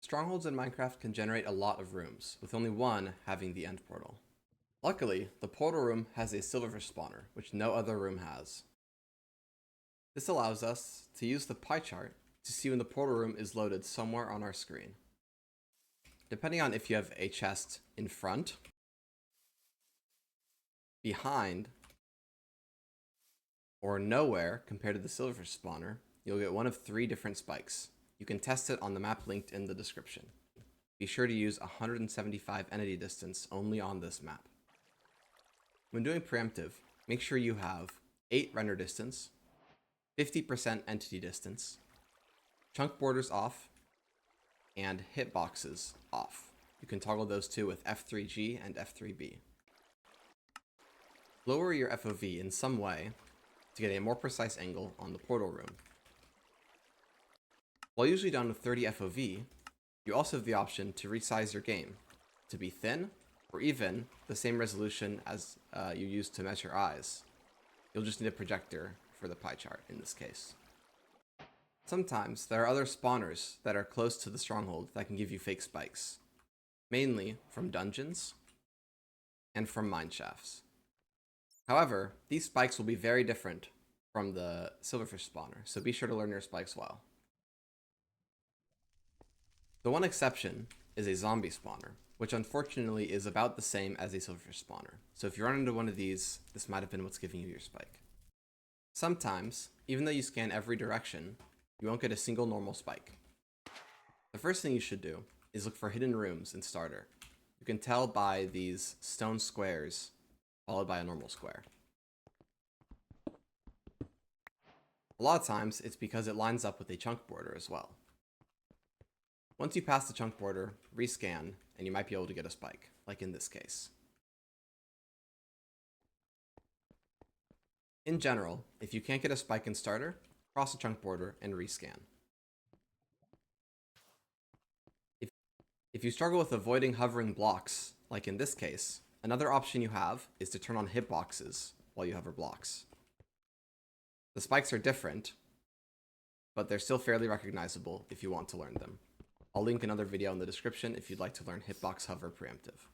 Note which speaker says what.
Speaker 1: Strongholds in Minecraft can generate a lot of rooms, with only one having the end portal. Luckily, the portal room has a silverfish spawner, which no other room has. This allows us to use the pie chart to see when the portal room is loaded somewhere on our screen. Depending on if you have a chest in front, behind, or nowhere compared to the silverfish spawner, you'll get one of 3 different spikes. You can test it on the map linked in the description. Be sure to use 175 entity distance only on this map. When doing preemptive, make sure you have 8 render distance, 50% entity distance, chunk borders off, and hitboxes off. You can toggle those two with F3G and F3B. Lower your FOV in some way to get a more precise angle on the portal room. While usually done with 30 FOV, you also have the option to resize your game to be thin or even the same resolution as you use to measure eyes. You'll just need a projector for the pie chart in this case. Sometimes there are other spawners that are close to the stronghold that can give you fake spikes, mainly from dungeons and from mine shafts. However, these spikes will be very different from the silverfish spawner, so be sure to learn your spikes well. The one exception is a zombie spawner, which unfortunately is about the same as a silverfish spawner. So if you run into one of these, this might have been what's giving you your spike. Sometimes, even though you scan every direction, you won't get a single normal spike. The first thing you should do is look for hidden rooms in starter. You can tell by these stone squares followed by a normal square. A lot of times it's because it lines up with a chunk border as well. Once you pass the chunk border, rescan, and you might be able to get a spike, like in this case. In general, if you can't get a spike in starter, cross the chunk border and rescan. If you struggle with avoiding hovering blocks, like in this case, another option you have is to turn on hitboxes while you hover blocks. The spikes are different, but they're still fairly recognizable if you want to learn them. I'll link another video in the description if you'd like to learn hitbox hover preemptive.